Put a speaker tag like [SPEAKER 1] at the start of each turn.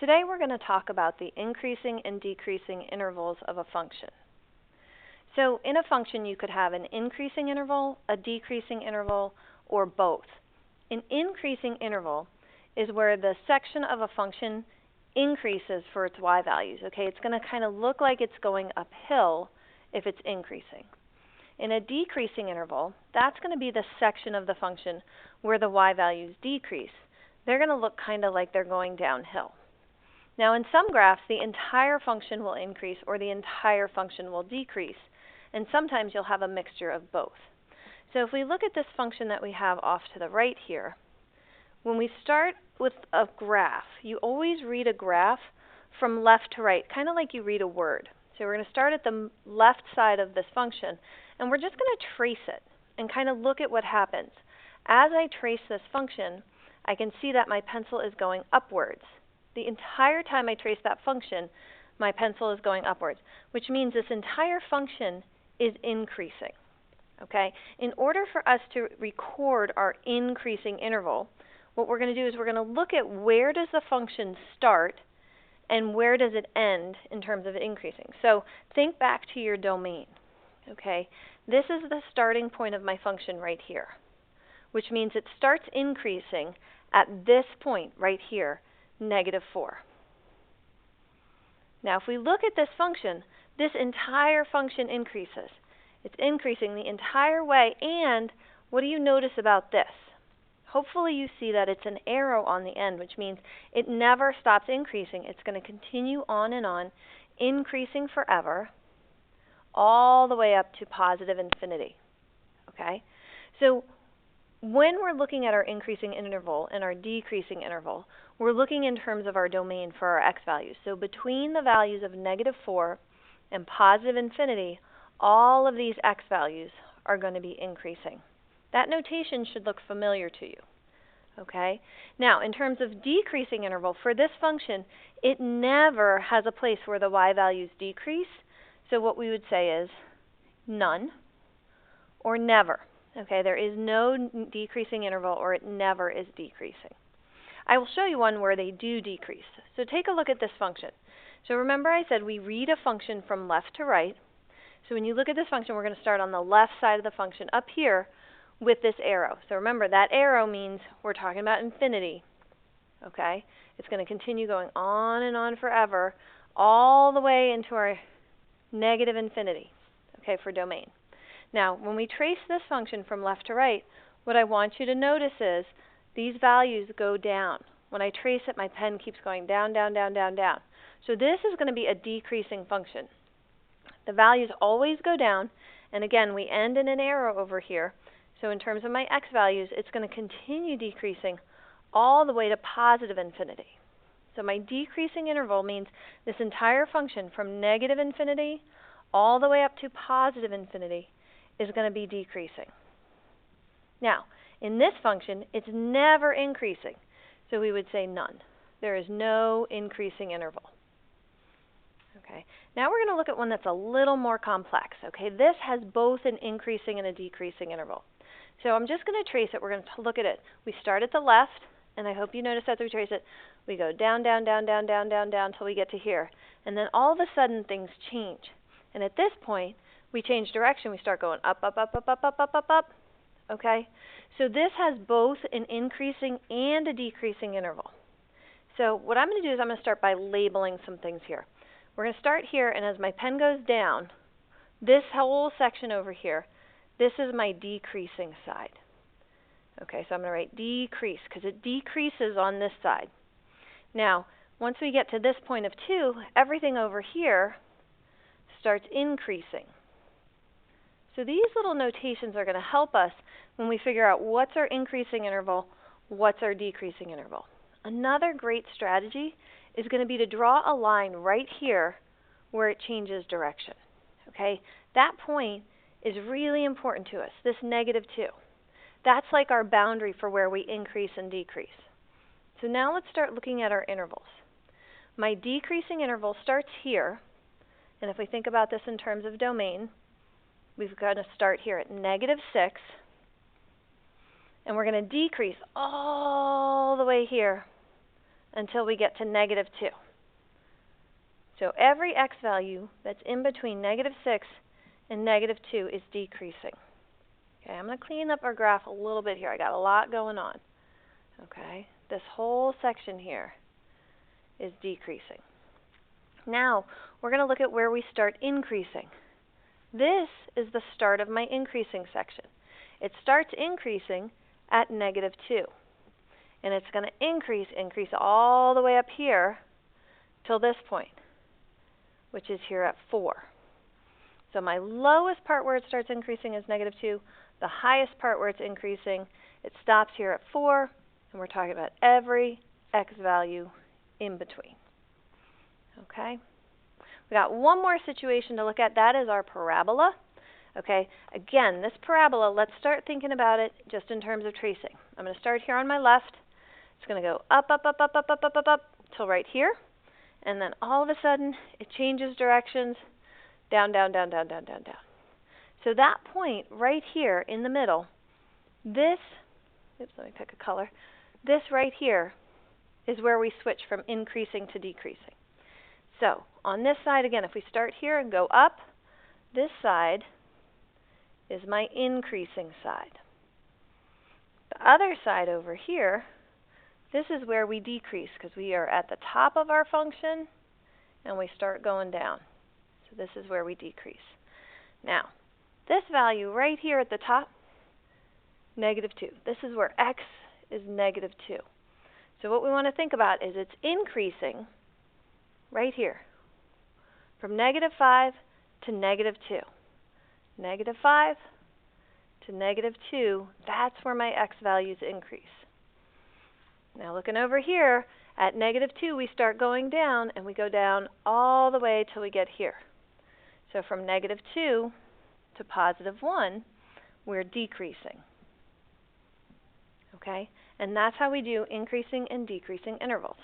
[SPEAKER 1] Today we're going to talk about the increasing and decreasing intervals of a function. So in a function you could have an increasing interval, a decreasing interval, or both. An increasing interval is where the section of a function increases for its y values. Okay, it's going to kind of look like it's going uphill if it's increasing. In a decreasing interval, that's going to be the section of the function where the y values decrease. They're going to look kind of like they're going downhill. Now in some graphs, the entire function will increase or the entire function will decrease, and sometimes you'll have a mixture of both. So if we look at this function that we have off to the right here, when we start with a graph, you always read a graph from left to right, kind of like you read a word. So we're going to start at the left side of this function, and we're just going to trace it and kind of look at what happens. As I trace this function, I can see that my pencil is going upwards. The entire time I trace that function, my pencil is going upwards, which means this entire function is increasing. Okay? In order for us to record our increasing interval, what we're going to do is we're going to look at where does the function start and where does it end in terms of increasing. So think back to your domain. Okay? This is the starting point of my function right here, which means it starts increasing at this point right here, -4. Now if we look at this function, this entire function increases. It's increasing the entire way, and what do you notice about this? Hopefully you see that it's an arrow on the end, which means it never stops increasing. It's going to continue on, increasing forever, all the way up to positive infinity. Okay? So when we're looking at our increasing interval and our decreasing interval, we're looking in terms of our domain for our x values. So between the values of -4 and positive infinity, all of these x values are going to be increasing. That notation should look familiar to you. Okay? Now, in terms of decreasing interval, for this function, it never has a place where the y values decrease. So what we would say is none or never. Okay, there is no decreasing interval, or it never is decreasing. I will show you one where they do decrease. So take a look at this function. So remember I said we read a function from left to right. So when you look at this function, we're going to start on the left side of the function up here with this arrow. So remember, that arrow means we're talking about infinity. Okay? It's going to continue going on and on forever, all the way into our negative infinity, okay, for domain. Now, when we trace this function from left to right, what I want you to notice is these values go down. When I trace it, my pen keeps going down, down, down, down, down. So this is going to be a decreasing function. The values always go down, and again, we end in an arrow over here. So in terms of my x values, it's going to continue decreasing all the way to positive infinity. So my decreasing interval means this entire function from negative infinity all the way up to positive infinity is going to be decreasing. Now, in this function, it's never increasing, so we would say none. There is no increasing interval. Okay. Now we're going to look at one that's a little more complex. Okay, this has both an increasing and a decreasing interval. So I'm just going to trace it. We're going to look at it. We start at the left, and I hope you notice as we trace it, we go down, down, down, down, down, down, down until we get to here. And then all of a sudden things change. And at this point, we change direction. We start going up, up, up, up, up, up, up, up, up. Okay? So this has both an increasing and a decreasing interval. So what I'm going to do is I'm going to start by labeling some things here. We're going to start here, and as my pen goes down, this whole section over here, this is my decreasing side. Okay, so I'm going to write decrease because it decreases on this side. Now, once we get to this point of 2, everything over here starts increasing. So these little notations are going to help us when we figure out what's our increasing interval, what's our decreasing interval. Another great strategy is going to be to draw a line right here where it changes direction. Okay? That point is really important to us, this -2. That's like our boundary for where we increase and decrease. So now let's start looking at our intervals. My decreasing interval starts here, and if we think about this in terms of domain, we've got to start here at -6, and we're going to decrease all the way here until we get to negative 2. So every x value that's in between negative 6 and negative 2 is decreasing. Okay, I'm going to clean up our graph a little bit here. I got a lot going on. Okay, this whole section here is decreasing. Now, we're going to look at where we start increasing. This is the start of my increasing section. It starts increasing at negative 2. And it's going to increase all the way up here till this point, which is here at 4. So my lowest part where it starts increasing is negative 2. The highest part where it's increasing, it stops here at 4. And we're talking about every x value in between. Okay? We got one more situation to look at. That is our parabola. Okay? Again, this parabola, let's start thinking about it just in terms of tracing. I'm going to start here on my left. It's going to go up, up, up, up, up, up, up, up, up, till right here. And then all of a sudden, it changes directions, down, down, down, down, down, down, down. So that point right here in the middle, this, oops, let me pick a color. This right here is where we switch from increasing to decreasing. So on this side, again, if we start here and go up, this side is my increasing side. The other side over here, this is where we decrease because we are at the top of our function and we start going down. So this is where we decrease. Now, this value right here at the top, negative 2. This is where x is negative 2. So what we want to think about is it's increasing right here from negative 5 to negative 2. Negative 5 to negative 2, that's where my x values increase. Now looking over here, at negative 2 we start going down, and we go down all the way till we get here. So from negative 2 to positive 1, we're decreasing. Okay? And that's how we do increasing and decreasing intervals.